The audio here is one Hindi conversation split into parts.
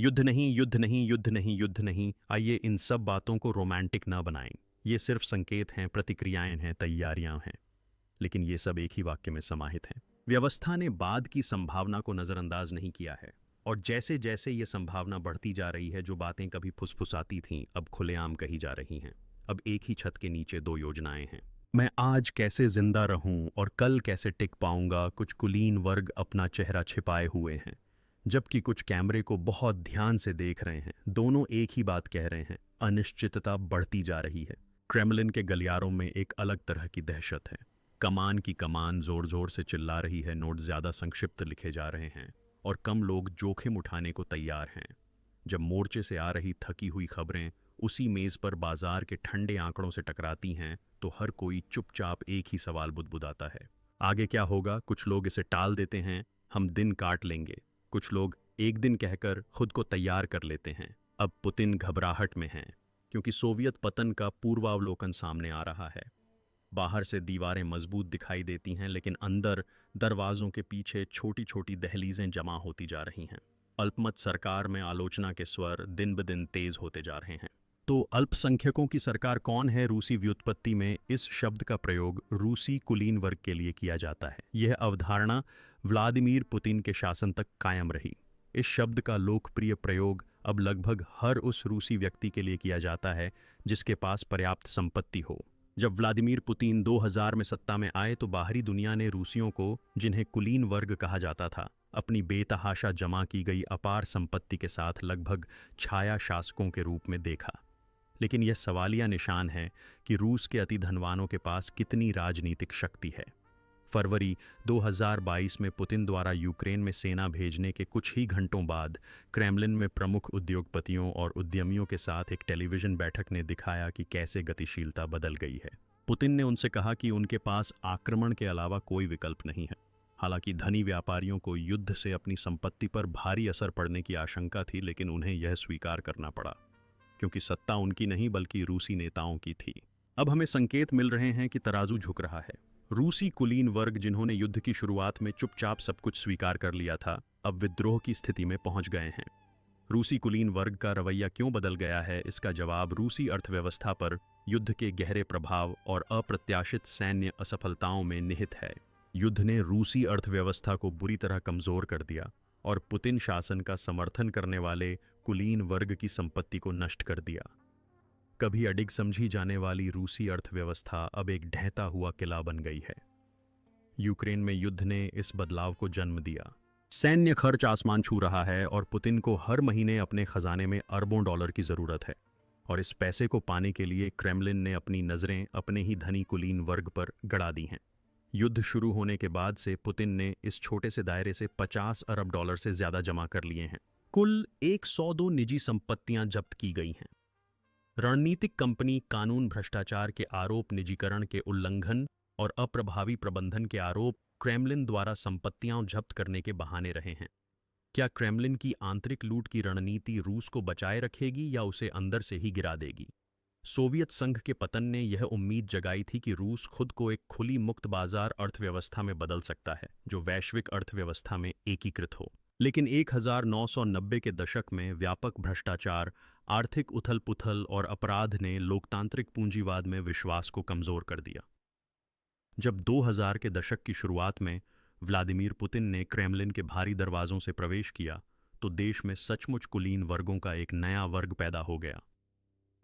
युद्ध नहीं, युद्ध नहीं, युद्ध नहीं, युद्ध नहीं। आइए इन सब बातों को रोमांटिक ना बनाएं। ये सिर्फ संकेत हैं, प्रतिक्रियाएं हैं, तैयारियां हैं। लेकिन ये सब एक ही वाक्य में समाहित हैं। व्यवस्था ने बाद की संभावना को नजरअंदाज नहीं किया है। और जैसे जैसे ये संभावना बढ़ती जा रही है, जो बातें कभी फुसफुसाती थीं अब खुलेआम कही जा रही हैं। अब एक ही छत के नीचे दो योजनाएं हैं। मैं आज कैसे जिंदा रहूं और कल कैसे टिक पाऊंगा, कुछ कुलीन वर्ग अपना चेहरा छिपाए हुए हैं, जबकि कुछ कैमरे को बहुत ध्यान से देख रहे हैं। दोनों एक ही बात कह रहे हैं, अनिश्चितता बढ़ती जा रही है। क्रेमलिन के गलियारों में एक अलग तरह की दहशत है। कमान की कमान जोर जोर से चिल्ला रही है, नोट ज्यादा संक्षिप्त लिखे जा रहे हैं और कम लोग जोखिम उठाने को तैयार हैं। जब मोर्चे से आ रही थकी हुई खबरें उसी मेज पर बाजार के ठंडे आंकड़ों से टकराती हैं, तो हर कोई चुपचाप एक ही सवाल बुदबुदाता है, आगे क्या होगा। कुछ लोग इसे टाल देते हैं, हम दिन काट लेंगे। कुछ लोग एक दिन कहकर खुद को तैयार कर लेते हैं। अब पुतिन घबराहट में हैं, क्योंकि सोवियत पतन का पूर्वावलोकन सामने आ रहा है। बाहर से दीवारें मजबूत दिखाई देती हैं, लेकिन अंदर दरवाजों के पीछे छोटी छोटी दहलीजें जमा होती जा रही हैं। अल्पमत सरकार में आलोचना के स्वर दिन ब दिन तेज होते जा रहे हैं। तो अल्पसंख्यकों की सरकार कौन है? रूसी व्युत्पत्ति में इस शब्द का प्रयोग रूसी कुलीन वर्ग के लिए किया जाता है। यह अवधारणा व्लादिमीर पुतिन के शासन तक कायम रही। इस शब्द का लोकप्रिय प्रयोग अब लगभग हर उस रूसी व्यक्ति के लिए किया जाता है जिसके पास पर्याप्त संपत्ति हो। जब व्लादिमीर पुतिन 2000 में सत्ता में आए, तो बाहरी दुनिया ने रूसियों को, जिन्हें कुलीन वर्ग कहा जाता था, अपनी बेतहाशा जमा की गई अपार संपत्ति के साथ लगभग छाया शासकों के रूप में देखा। लेकिन यह सवालिया निशान है कि रूस के अति धनवानों के पास कितनी राजनीतिक शक्ति है। फरवरी 2022 में पुतिन द्वारा यूक्रेन में सेना भेजने के कुछ ही घंटों बाद क्रेमलिन में प्रमुख उद्योगपतियों और उद्यमियों के साथ एक टेलीविजन बैठक ने दिखाया कि कैसे गतिशीलता बदल गई है। पुतिन ने उनसे कहा कि उनके पास आक्रमण के अलावा कोई विकल्प नहीं है। हालांकि धनी व्यापारियों को युद्ध से अपनी संपत्ति पर भारी असर पड़ने की आशंका थी, लेकिन उन्हें यह स्वीकार करना पड़ा, क्योंकि सत्ता उनकी नहीं बल्कि रूसी नेताओं की थी। अब हमें संकेत मिल रहे हैं कि तराजू झुक रहा है। रूसी कुलीन वर्ग, जिन्होंने युद्ध की शुरुआत में चुपचाप सब कुछ स्वीकार कर लिया था, अब विद्रोह की स्थिति में पहुंच गए हैं। रूसी कुलीन वर्ग का रवैया क्यों बदल गया है? इसका जवाब रूसी अर्थव्यवस्था पर युद्ध के गहरे प्रभाव और अप्रत्याशित सैन्य असफलताओं में निहित है। युद्ध ने रूसी अर्थव्यवस्था को बुरी तरह कमजोर कर दिया और पुतिन शासन का समर्थन करने वाले कुलीन वर्ग की संपत्ति को नष्ट कर दिया। कभी अडिग समझी जाने वाली रूसी अर्थव्यवस्था अब एक ढहता हुआ किला बन गई है। यूक्रेन में युद्ध ने इस बदलाव को जन्म दिया। सैन्य खर्च आसमान छू रहा है और पुतिन को हर महीने अपने खजाने में अरबों डॉलर की जरूरत है। और इस पैसे को पाने के लिए क्रेमलिन ने अपनी नजरें अपने ही धनी कुलीन वर्ग पर गड़ा दी हैं। युद्ध शुरू होने के बाद से पुतिन ने इस छोटे से दायरे से 50 अरब डॉलर से ज्यादा जमा कर लिए हैं। कुल 102 निजी संपत्तियां जब्त की गई हैं। रणनीतिक कंपनी कानून भ्रष्टाचार के आरोप, निजीकरण के उल्लंघन और अप्रभावी प्रबंधन के आरोप क्रेमलिन द्वारा संपत्तियां जब्त करने के बहाने रहे हैं। क्या क्रेमलिन की आंतरिक लूट की रणनीति रूस को बचाए रखेगी या उसे अंदर से ही गिरा देगी? सोवियत संघ के पतन ने यह उम्मीद जगाई थी कि रूस खुद को एक खुली मुक्त बाजार अर्थव्यवस्था में बदल सकता है, जो वैश्विक अर्थव्यवस्था में एकीकृत हो। लेकिन 1990 के दशक में व्यापक भ्रष्टाचार, आर्थिक उथल-पुथल और अपराध ने लोकतांत्रिक पूंजीवाद में विश्वास को कमजोर कर दिया। जब 2000 के दशक की शुरुआत में व्लादिमीर पुतिन ने क्रेमलिन के भारी दरवाजों से प्रवेश किया, तो देश में सचमुच कुलीन वर्गों का एक नया वर्ग पैदा हो गया।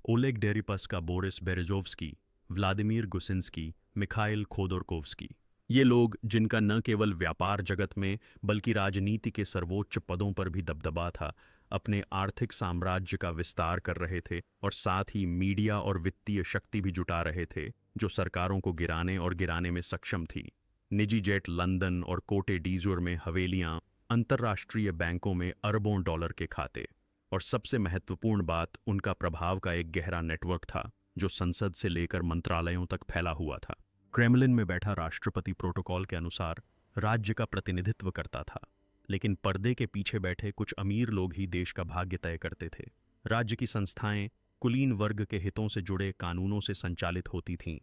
Oleg Deripaska, Boris Berezovsky, Vladimir Gusinsky, Mikhail Khodorkovsky, ये लोग, जिनका न केवल व्यापार जगत में बल्कि राजनीति के सर्वोच्च पदों पर भी दबदबा था, अपने आर्थिक साम्राज्य का विस्तार कर रहे थे और साथ ही मीडिया और वित्तीय शक्ति भी जुटा रहे थे, जो सरकारों को गिराने और गिराने में सक्षम थी। निजी जेट लंदन और कोटे डीजोर में हवेलियां, अंतर्राष्ट्रीय बैंकों में अरबों डॉलर के खाते, और सबसे महत्वपूर्ण बात, उनका प्रभाव का एक गहरा नेटवर्क था जो संसद से लेकर मंत्रालयों तक फैला हुआ था। क्रेमलिन में बैठा राष्ट्रपति प्रोटोकॉल के अनुसार राज्य का प्रतिनिधित्व करता था, लेकिन पर्दे के पीछे बैठे कुछ अमीर लोग ही देश का भाग्य तय करते थे। राज्य की संस्थाएं कुलीन वर्ग के हितों से जुड़े कानूनों से संचालित होती थीं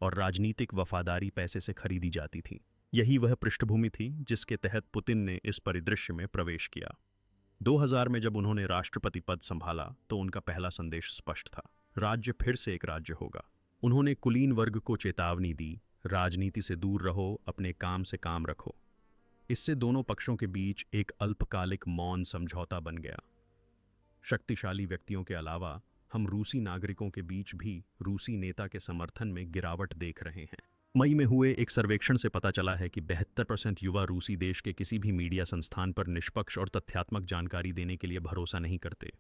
और राजनीतिक वफादारी पैसे से खरीदी जाती थी। यही वह पृष्ठभूमि थी जिसके तहत पुतिन ने इस परिदृश्य में प्रवेश किया। 2000 में जब उन्होंने राष्ट्रपति पद संभाला तो उनका पहला संदेश स्पष्ट था। राज्य फिर से एक राज्य होगा। उन्होंने कुलीन वर्ग को चेतावनी दी, राजनीति से दूर रहो, अपने काम से काम रखो। इससे दोनों पक्षों के बीच एक अल्पकालिक मौन समझौता बन गया। शक्तिशाली व्यक्तियों के अलावा हम रूसी नागरिकों के बीच भी रूसी नेता के समर्थन में गिरावट देख रहे हैं। मई में हुए एक सर्वेक्षण से पता चला है कि 72% युवा रूसी देश के किसी भी मीडिया संस्थान पर निष्पक्ष और तथ्यात्मक जानकारी देने के लिए भरोसा नहीं करते।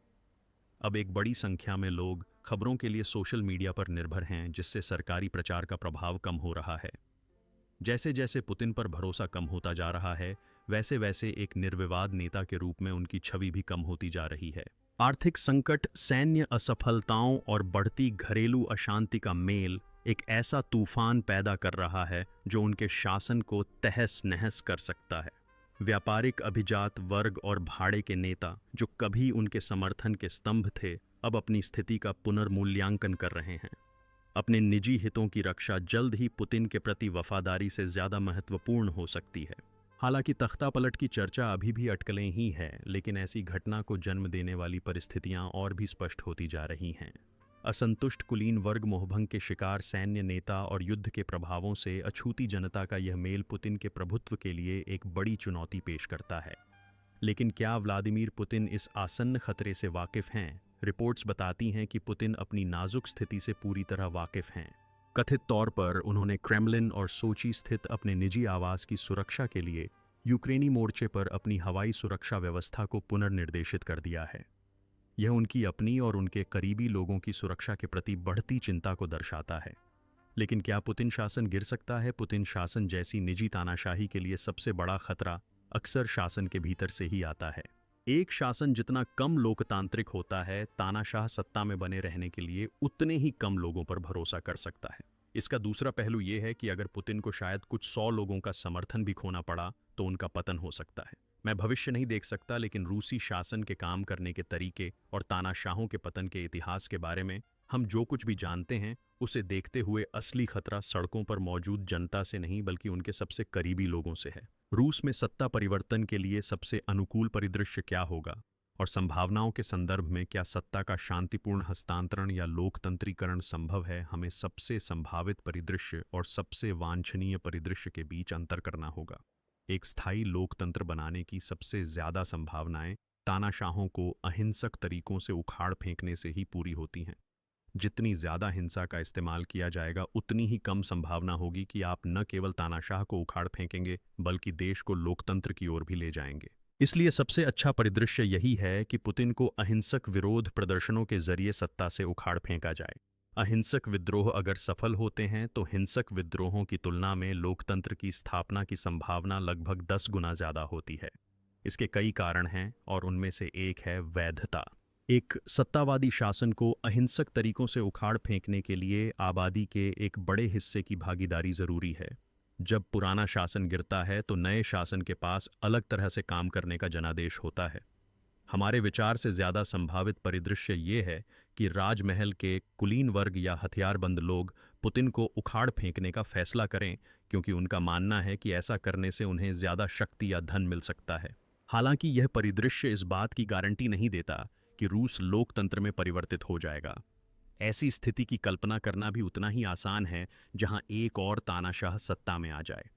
अब एक बड़ी संख्या में लोग खबरों के लिए सोशल मीडिया पर निर्भर हैं, जिससे सरकारी प्रचार का प्रभाव कम हो रहा है। जैसे जैसे पुतिन पर भरोसा कम होता जा रहा है, वैसे वैसे एक निर्विवाद नेता के रूप में उनकी छवि भी कम होती जा रही है। आर्थिक संकट, सैन्य असफलताओं और बढ़ती घरेलू अशांति का मेल एक ऐसा तूफान पैदा कर रहा है जो उनके शासन को तहस नहस कर सकता है। व्यापारिक अभिजात वर्ग और भाड़े के नेता जो कभी उनके समर्थन के स्तंभ थे, अब अपनी स्थिति का पुनर्मूल्यांकन कर रहे हैं। अपने निजी हितों की रक्षा जल्द ही पुतिन के प्रति वफादारी से ज्यादा महत्वपूर्ण हो सकती है। हालांकि तख्तापलट की चर्चा अभी भी अटकलें ही है, लेकिन ऐसी घटना को जन्म देने वाली परिस्थितियां और भी स्पष्ट होती जा रही हैं। असंतुष्ट कुलीन वर्ग, मोहभंग के शिकार सैन्य नेता और युद्ध के प्रभावों से अछूती जनता का यह मेल पुतिन के प्रभुत्व के लिए एक बड़ी चुनौती पेश करता है। लेकिन क्या व्लादिमीर पुतिन इस आसन्न खतरे से वाकिफ हैं? रिपोर्ट्स बताती हैं कि पुतिन अपनी नाजुक स्थिति से पूरी तरह वाकिफ हैं। कथित तौर पर उन्होंने क्रेमलिन और सोची स्थित अपने निजी आवास की सुरक्षा के लिए यूक्रेनी मोर्चे पर अपनी हवाई सुरक्षा व्यवस्था को पुनर्निर्देशित कर दिया है। यह उनकी अपनी और उनके करीबी लोगों की सुरक्षा के प्रति बढ़ती चिंता को दर्शाता है। लेकिन क्या पुतिन शासन गिर सकता है? पुतिन शासन जैसी निजी तानाशाही के लिए सबसे बड़ा खतरा अक्सर शासन के भीतर से ही आता है। एक शासन जितना कम लोकतांत्रिक होता है, तानाशाह सत्ता में बने रहने के लिए उतने ही कम लोगों पर भरोसा कर सकता है। इसका दूसरा पहलू यह है कि अगर पुतिन को शायद कुछ 100 लोगों का समर्थन भी खोना पड़ा तो उनका पतन हो सकता है। मैं भविष्य नहीं देख सकता, लेकिन रूसी शासन के काम करने के तरीके और तानाशाहों के पतन के इतिहास के बारे में हम जो कुछ भी जानते हैं, उसे देखते हुए असली खतरा सड़कों पर मौजूद जनता से नहीं बल्कि उनके सबसे करीबी लोगों से है। रूस में सत्ता परिवर्तन के लिए सबसे अनुकूल परिदृश्य क्या होगा, और संभावनाओं के संदर्भ में क्या सत्ता का शांतिपूर्ण हस्तांतरण या लोकतंत्रीकरण संभव है? हमें सबसे संभावित परिदृश्य और सबसे वांछनीय परिदृश्य के बीच अंतर करना होगा। एक स्थायी लोकतंत्र बनाने की सबसे ज्यादा संभावनाएं तानाशाहों को अहिंसक तरीकों से उखाड़ फेंकने से ही पूरी होती हैं। जितनी ज्यादा हिंसा का इस्तेमाल किया जाएगा, उतनी ही कम संभावना होगी कि आप न केवल तानाशाह को उखाड़ फेंकेंगे बल्कि देश को लोकतंत्र की ओर भी ले जाएंगे। इसलिए सबसे अच्छा परिदृश्य यही है कि पुतिन को अहिंसक विरोध प्रदर्शनों के जरिए सत्ता से उखाड़ फेंका जाए। अहिंसक विद्रोह अगर सफल होते हैं तो हिंसक विद्रोहों की तुलना में लोकतंत्र की स्थापना की संभावना लगभग 10 गुना ज्यादा होती है। इसके कई कारण हैं और उनमें से एक है वैधता। एक सत्तावादी शासन को अहिंसक तरीकों से उखाड़ फेंकने के लिए आबादी के एक बड़े हिस्से की भागीदारी जरूरी है। जब पुराना शासन गिरता है तो नए शासन के पास अलग तरह से काम करने का जनादेश होता है। हमारे विचार से ज्यादा संभावित परिदृश्य ये है कि राजमहल के कुलीन वर्ग या हथियारबंद लोग पुतिन को उखाड़ फेंकने का फैसला करें, क्योंकि उनका मानना है कि ऐसा करने से उन्हें ज्यादा शक्ति या धन मिल सकता है। हालांकि यह परिदृश्य इस बात की गारंटी नहीं देता कि रूस लोकतंत्र में परिवर्तित हो जाएगा। ऐसी स्थिति की कल्पना करना भी उतना ही आसान है जहां एक और तानाशाह सत्ता में आ जाए।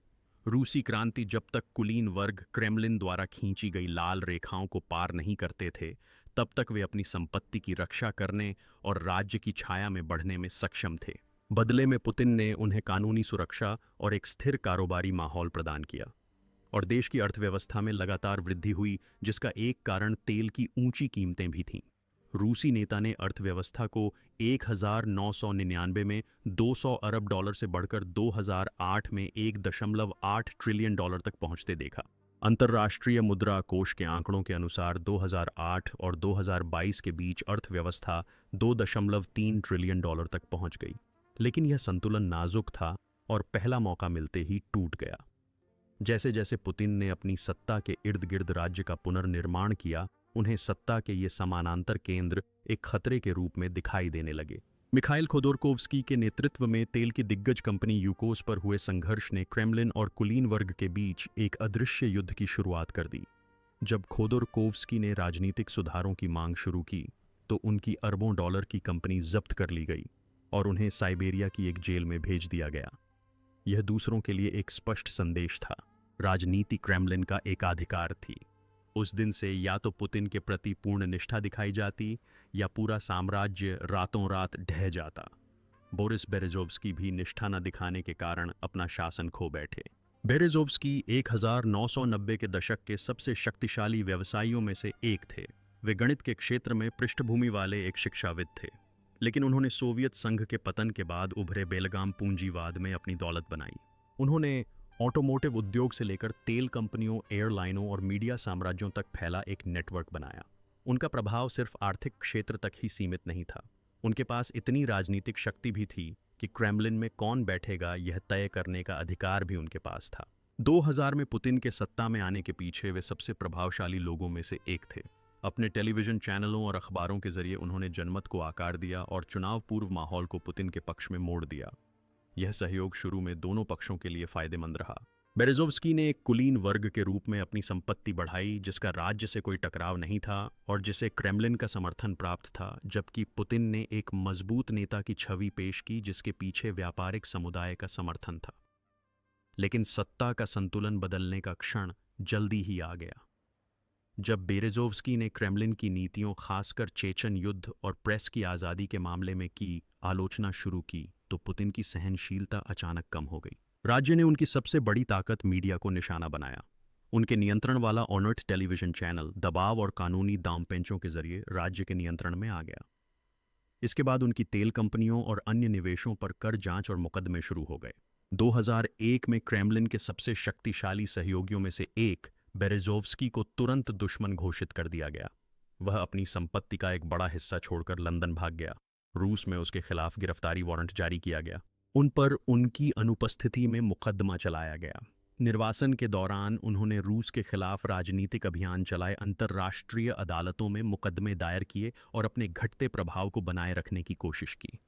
रूसी क्रांति जब तक कुलीन वर्ग क्रेमलिन द्वारा खींची गई लाल रेखाओं को पार नहीं करते थे, तब तक वे अपनी संपत्ति की रक्षा करने और राज्य की छाया में बढ़ने में सक्षम थे। बदले में पुतिन ने उन्हें कानूनी सुरक्षा और एक स्थिर कारोबारी माहौल प्रदान किया, और देश की अर्थव्यवस्था में लगातार वृद्धि हुई, जिसका एक कारण तेल की ऊंची कीमतें भी थीं। रूसी नेता ने अर्थव्यवस्था को 1999 में 200 अरब डॉलर से बढ़कर 2008 में 1.8 ट्रिलियन डॉलर तक पहुंचते देखा। अंतर्राष्ट्रीय मुद्रा कोष के आंकड़ों के अनुसार 2008 और 2022 के बीच अर्थव्यवस्था 2.3 ट्रिलियन डॉलर तक पहुंच गई। लेकिन यह संतुलन नाजुक था और पहला मौका मिलते ही टूट गया। जैसे जैसे पुतिन ने अपनी सत्ता के इर्द गिर्द राज्य का पुनर्निर्माण किया, उन्हें सत्ता के ये समानांतर केंद्र एक खतरे के रूप में दिखाई देने लगे। मिखाइल खोदोरकोव्स्की के नेतृत्व में तेल की दिग्गज कंपनी यूकोस पर हुए संघर्ष ने क्रेमलिन और कुलीन वर्ग के बीच एक अदृश्य युद्ध की शुरुआत कर दी। जब खोदोरकोव्स्की ने राजनीतिक सुधारों की मांग शुरू की तो उनकी अरबों डॉलर की कंपनी जब्त कर ली गई और उन्हें साइबेरिया की एक जेल में भेज दिया गया। यह दूसरों के लिए एक स्पष्ट संदेश था। राजनीति क्रेमलिन का एकाधिकार थी। उस दिन से या तो पुतिन के प्रति पूर्ण निष्ठा दिखाई जाती या पूरा साम्राज्य रातों रात ढह जाता। बोरिस बेरेजोव्स्की भी निष्ठा न दिखाने के कारण अपना शासन खो बैठे। बेरेजोव्स्की 1990 के दशक के सबसे शक्तिशाली व्यवसायियों में से एक थे। वे गणित के क्षेत्र में पृष्ठभूमि वाले एक शिक्षाविद थे, लेकिन उन्होंने सोवियत संघ के पतन के बाद उभरे बेलगाम पूंजीवाद में अपनी दौलत बनाई। उन्होंने ऑटोमोटिव उद्योग से लेकर तेल कंपनियों, एयरलाइनों और मीडिया साम्राज्यों तक फैला एक नेटवर्क बनाया। उनका प्रभाव सिर्फ आर्थिक क्षेत्र तक ही सीमित नहीं था। उनके पास इतनी राजनीतिक शक्ति भी थी कि क्रेमलिन में कौन बैठेगा यह तय करने का अधिकार भी उनके पास था। 2000 में पुतिन के सत्ता में आने के पीछे वे सबसे प्रभावशाली लोगों में से एक थे। अपने टेलीविजन चैनलों और अखबारों के जरिए उन्होंने जनमत को आकार दिया और चुनाव पूर्व माहौल को पुतिन के पक्ष में मोड़ दिया। यह सहयोग शुरू में दोनों पक्षों के लिए फायदेमंद रहा। बेरेजोव्स्की ने एक कुलीन वर्ग के रूप में अपनी संपत्ति बढ़ाई, जिसका राज्य से कोई टकराव नहीं था और जिसे क्रेमलिन का समर्थन प्राप्त था, जबकि पुतिन ने एक मजबूत नेता की छवि पेश की जिसके पीछे व्यापारिक समुदाय का समर्थन था। लेकिन सत्ता का संतुलन बदलने का क्षण जल्दी ही आ गया। जब बेरेजोव्स्की ने क्रेमलिन की नीतियों, खासकर चेचन युद्ध और प्रेस की आज़ादी के मामले में की आलोचना शुरू की, तो पुतिन की सहनशीलता अचानक कम हो गई। राज्य ने उनकी सबसे बड़ी ताकत मीडिया को निशाना बनाया। उनके नियंत्रण वाला ऑनर्ट टेलीविजन चैनल दबाव और कानूनी दांवपेंचों के जरिए राज्य के नियंत्रण में आ गया। इसके बाद उनकी तेल कंपनियों और अन्य निवेशों पर कर जांच और मुकदमे शुरू हो गए। 2001 में क्रेमलिन के सबसे शक्तिशाली सहयोगियों में से एक बेरेजोव्स्की को तुरंत दुश्मन घोषित कर दिया गया। वह अपनी संपत्ति का एक बड़ा हिस्सा छोड़कर लंदन भाग गया। रूस में उसके खिलाफ गिरफ्तारी वारंट जारी किया गया। उन पर उनकी अनुपस्थिति में मुकदमा चलाया गया। निर्वासन के दौरान उन्होंने रूस के खिलाफ राजनीतिक अभियान चलाए, अंतर्राष्ट्रीय अदालतों में मुकदमे दायर किए और अपने घटते प्रभाव को बनाए रखने की कोशिश की।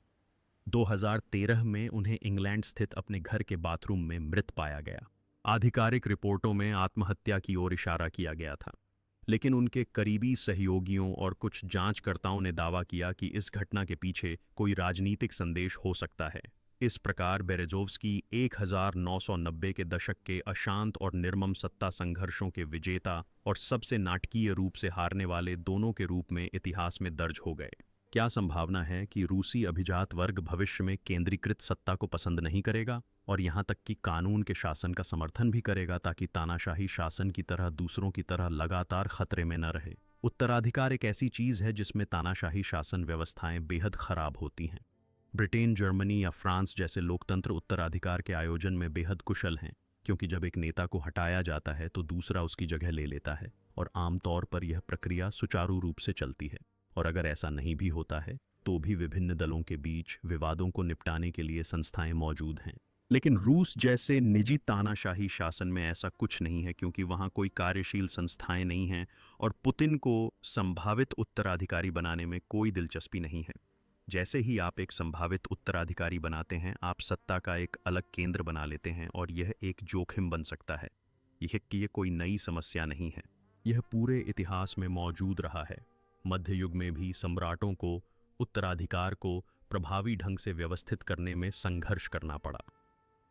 2013 में उन्हें इंग्लैंड स्थित अपने घर के बाथरूम में मृत पाया गया। आधिकारिक रिपोर्टों में आत्महत्या की ओर इशारा किया गया था, लेकिन उनके करीबी सहयोगियों और कुछ जांचकर्ताओं ने दावा किया कि इस घटना के पीछे कोई राजनीतिक संदेश हो सकता है। इस प्रकार बेरेजोव्स्की 1990 के दशक के अशांत और निर्मम सत्ता संघर्षों के विजेता और सबसे नाटकीय रूप से हारने वाले दोनों के रूप में इतिहास में दर्ज हो गए। क्या संभावना है कि रूसी अभिजात वर्ग भविष्य में केंद्रीकृत सत्ता को पसंद नहीं करेगा और यहाँ तक कि कानून के शासन का समर्थन भी करेगा, ताकि तानाशाही शासन की तरह दूसरों की तरह लगातार खतरे में न रहे? उत्तराधिकार एक ऐसी चीज़ है जिसमें तानाशाही शासन व्यवस्थाएं बेहद खराब होती हैं। ब्रिटेन, जर्मनी या फ्रांस जैसे लोकतंत्र उत्तराधिकार के आयोजन में बेहद कुशल हैं, क्योंकि जब एक नेता को हटाया जाता है तो दूसरा उसकी जगह ले लेता है और आमतौर पर यह प्रक्रिया सुचारू रूप से चलती है। और अगर ऐसा नहीं भी होता है तो भी विभिन्न दलों के बीच विवादों को निपटाने के लिए संस्थाएं मौजूद हैं। लेकिन रूस जैसे निजी तानाशाही शासन में ऐसा कुछ नहीं है, क्योंकि वहाँ कोई कार्यशील संस्थाएं नहीं हैं और पुतिन को संभावित उत्तराधिकारी बनाने में कोई दिलचस्पी नहीं है। जैसे ही आप एक संभावित उत्तराधिकारी बनाते हैं, आप सत्ता का एक अलग केंद्र बना लेते हैं और यह एक जोखिम बन सकता है। यह कोई नई समस्या नहीं है, यह पूरे इतिहास में मौजूद रहा है। मध्य युग में भी सम्राटों को उत्तराधिकार को प्रभावी ढंग से व्यवस्थित करने में संघर्ष करना पड़ा।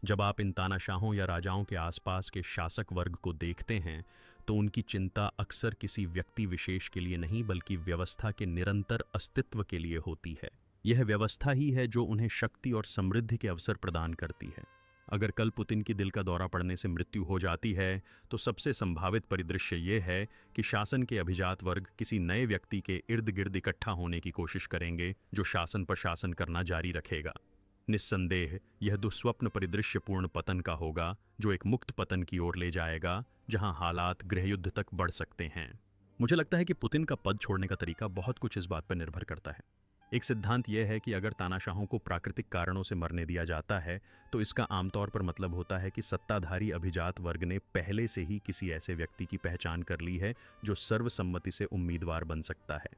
जब आप इन तानाशाहों या राजाओं के आसपास के शासक वर्ग को देखते हैं तो उनकी चिंता अक्सर किसी व्यक्ति विशेष के लिए नहीं, बल्कि व्यवस्था के निरंतर अस्तित्व के लिए होती है। यह व्यवस्था ही है जो उन्हें शक्ति और समृद्धि के अवसर प्रदान करती है। अगर कल पुतिन की दिल का दौरा पड़ने से मृत्यु हो जाती है तो सबसे संभावित परिदृश्य ये है कि शासन के अभिजात वर्ग किसी नए व्यक्ति के इर्द गिर्द इकट्ठा होने की कोशिश करेंगे, जो शासन पर शासन करना जारी रखेगा। निस्संदेह यह दुस्वप्न परिदृश्यपूर्ण पतन का होगा, जो एक मुक्त पतन की ओर ले जाएगा, जहां हालात गृहयुद्ध तक बढ़ सकते हैं। मुझे लगता है कि पुतिन का पद छोड़ने का तरीका बहुत कुछ इस बात पर निर्भर करता है। एक सिद्धांत यह है कि अगर तानाशाहों को प्राकृतिक कारणों से मरने दिया जाता है तो इसका आमतौर पर मतलब होता है कि सत्ताधारी अभिजात वर्ग ने पहले से ही किसी ऐसे व्यक्ति की पहचान कर ली है जो सर्वसम्मति से उम्मीदवार बन सकता है।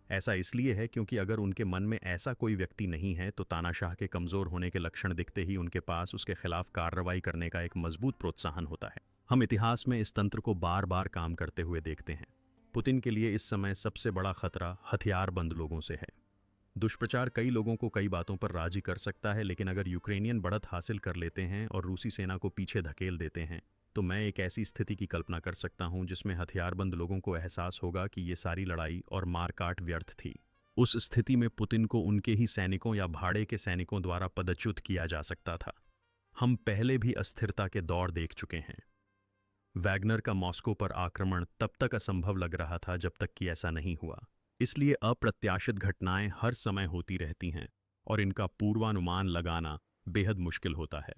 ऐसा इसलिए है क्योंकि अगर उनके मन में ऐसा कोई व्यक्ति नहीं है तो तानाशाह के कमज़ोर होने के लक्षण दिखते ही उनके पास उसके खिलाफ कार्रवाई करने का एक मजबूत प्रोत्साहन होता है। हम इतिहास में इस तंत्र को बार बार काम करते हुए देखते हैं। पुतिन के लिए इस समय सबसे बड़ा खतरा हथियारबंद लोगों से है। दुष्प्रचार कई लोगों को कई बातों पर राजी कर सकता है, लेकिन अगर यूक्रेनियन बढ़त हासिल कर लेते हैं और रूसी सेना को पीछे धकेल देते हैं, तो मैं एक ऐसी स्थिति की कल्पना कर सकता हूं जिसमें हथियारबंद लोगों को एहसास होगा कि ये सारी लड़ाई और मारकाट व्यर्थ थी। उस स्थिति में पुतिन को उनके ही सैनिकों या भाड़े के सैनिकों द्वारा पदच्युत किया जा सकता था। हम पहले भी अस्थिरता के दौर देख चुके हैं। वैगनर का मॉस्को पर आक्रमण तब तक असंभव लग रहा था जब तक कि ऐसा नहीं हुआ। इसलिए अप्रत्याशित घटनाएं हर समय होती रहती हैं और इनका पूर्वानुमान लगाना बेहद मुश्किल होता है।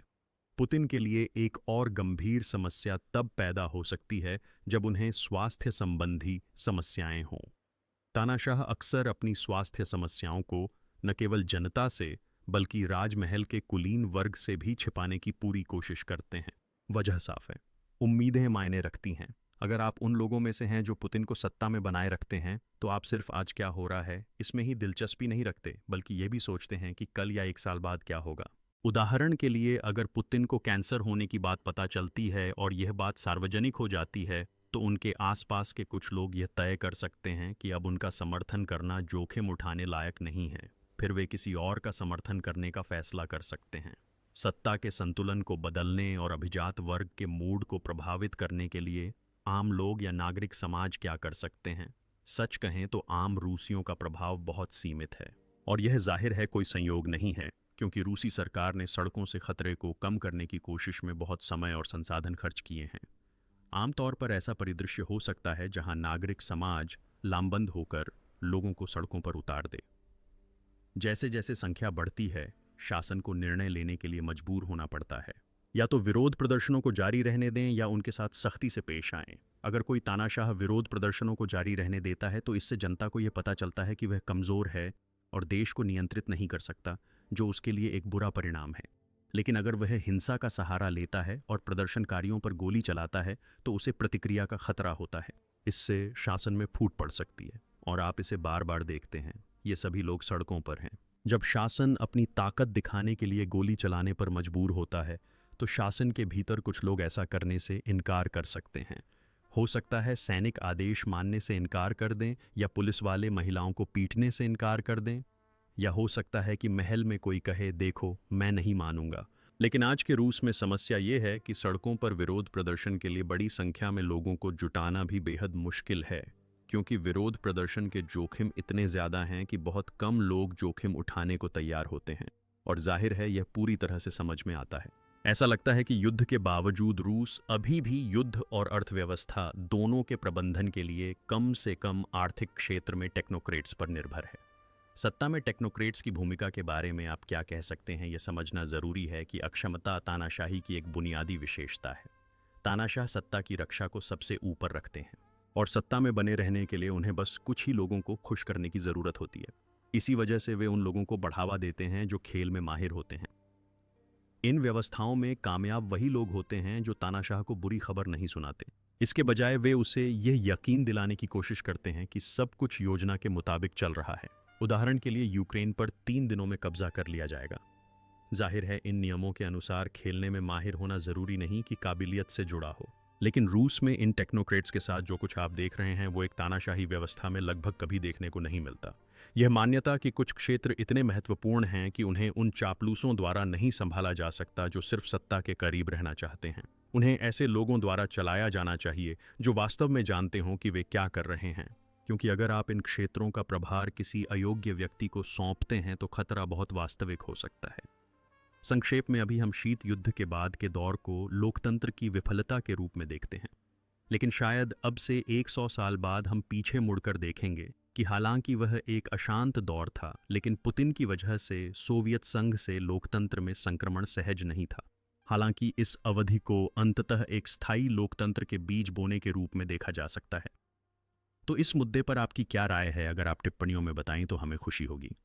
पुतिन के लिए एक और गंभीर समस्या तब पैदा हो सकती है जब उन्हें स्वास्थ्य संबंधी समस्याएं हों। तानाशाह अक्सर अपनी स्वास्थ्य समस्याओं को न केवल जनता से बल्कि राजमहल के कुलीन वर्ग से भी छिपाने की पूरी कोशिश करते हैं। वजह साफ है, उम्मीदें मायने रखती हैं। अगर आप उन लोगों में से हैं जो पुतिन को सत्ता में बनाए रखते हैं, तो आप सिर्फ आज क्या हो रहा है इसमें ही दिलचस्पी नहीं रखते, बल्कि ये भी सोचते हैं कि कल या 1 साल बाद क्या होगा। उदाहरण के लिए, अगर पुतिन को कैंसर होने की बात पता चलती है और यह बात सार्वजनिक हो जाती है, तो उनके आसपास के कुछ लोग यह तय कर सकते हैं कि अब उनका समर्थन करना जोखिम उठाने लायक नहीं है। फिर वे किसी और का समर्थन करने का फैसला कर सकते हैं। सत्ता के संतुलन को बदलने और अभिजात वर्ग के मूड को प्रभावित करने के लिए आम लोग या नागरिक समाज क्या कर सकते हैं? सच कहें तो आम रूसियों का प्रभाव बहुत सीमित है, और यह जाहिर है कोई संयोग नहीं है, क्योंकि रूसी सरकार ने सड़कों से खतरे को कम करने की कोशिश में बहुत समय और संसाधन खर्च किए हैं। आमतौर पर ऐसा परिदृश्य हो सकता है जहां नागरिक समाज लामबंद होकर लोगों को सड़कों पर उतार दे। जैसे जैसे संख्या बढ़ती है, शासन को निर्णय लेने के लिए मजबूर होना पड़ता है। या तो विरोध प्रदर्शनों को जारी रहने दें या उनके साथ सख्ती से पेश आएं। अगर कोई तानाशाह विरोध प्रदर्शनों को जारी रहने देता है, तो इससे जनता को यह पता चलता है कि वह कमज़ोर है और देश को नियंत्रित नहीं कर सकता, जो उसके लिए एक बुरा परिणाम है। लेकिन अगर वह हिंसा का सहारा लेता है और प्रदर्शनकारियों पर गोली चलाता है, तो उसे प्रतिक्रिया का खतरा होता है। इससे शासन में फूट पड़ सकती है, और आप इसे बार बार देखते हैं। ये सभी लोग सड़कों पर हैं। जब शासन अपनी ताकत दिखाने के लिए गोली चलाने पर मजबूर होता है, तो शासन के भीतर कुछ लोग ऐसा करने से इनकार कर सकते हैं। हो सकता है सैनिक आदेश मानने से इनकार कर दें, या पुलिस वाले महिलाओं को पीटने से इनकार कर दें, या हो सकता है कि महल में कोई कहे, देखो मैं नहीं मानूंगा। लेकिन आज के रूस में समस्या ये है कि सड़कों पर विरोध प्रदर्शन के लिए बड़ी संख्या में लोगों को जुटाना भी बेहद मुश्किल है, क्योंकि विरोध प्रदर्शन के जोखिम इतने ज़्यादा हैं कि बहुत कम लोग जोखिम उठाने को तैयार होते हैं। और जाहिर है यह पूरी तरह से समझ में आता है। ऐसा लगता है कि युद्ध के बावजूद रूस अभी भी युद्ध और अर्थव्यवस्था दोनों के प्रबंधन के लिए कम से कम आर्थिक क्षेत्र में टेक्नोक्रेट्स पर निर्भर है। सत्ता में टेक्नोक्रेट्स की भूमिका के बारे में आप क्या कह सकते हैं? यह समझना ज़रूरी है कि अक्षमता तानाशाही की एक बुनियादी विशेषता है। तानाशाह सत्ता की रक्षा को सबसे ऊपर रखते हैं, और सत्ता में बने रहने के लिए उन्हें बस कुछ ही लोगों को खुश करने की ज़रूरत होती है। इसी वजह से वे उन लोगों को बढ़ावा देते हैं जो खेल में माहिर होते हैं। इन व्यवस्थाओं में कामयाब वही लोग होते हैं जो तानाशाह को बुरी खबर नहीं सुनाते। इसके बजाय वे उसे यह यकीन दिलाने की कोशिश करते हैं कि सब कुछ योजना के मुताबिक चल रहा है। उदाहरण के लिए, यूक्रेन पर 3 दिनों में कब्जा कर लिया जाएगा। जाहिर है इन नियमों के अनुसार खेलने में माहिर होना ज़रूरी नहीं कि काबिलियत से जुड़ा हो, लेकिन रूस में इन टेक्नोक्रेट्स के साथ जो कुछ आप देख रहे हैं वो एक तानाशाही व्यवस्था में लगभग कभी देखने को नहीं मिलता। यह मान्यता कि कुछ क्षेत्र इतने महत्वपूर्ण हैं कि उन्हें उन चापलूसों द्वारा नहीं संभाला जा सकता जो सिर्फ सत्ता के करीब रहना चाहते हैं। उन्हें ऐसे लोगों द्वारा चलाया जाना चाहिए जो वास्तव में जानते हों कि वे क्या कर रहे हैं, क्योंकि अगर आप इन क्षेत्रों का प्रभार किसी अयोग्य व्यक्ति को सौंपते हैं तो खतरा बहुत वास्तविक हो सकता है। संक्षेप में, अभी हम शीत युद्ध के बाद के दौर को लोकतंत्र की विफलता के रूप में देखते हैं, लेकिन शायद अब से 100 साल बाद हम पीछे मुड़कर देखेंगे कि हालांकि वह एक अशांत दौर था, लेकिन पुतिन की वजह से सोवियत संघ से लोकतंत्र में संक्रमण सहज नहीं था। हालांकि इस अवधि को अंततः एक स्थायी लोकतंत्र के बीज बोने के रूप में देखा जा सकता है। तो इस मुद्दे पर आपकी क्या राय है? अगर आप टिप्पणियों में बताएं तो हमें खुशी होगी।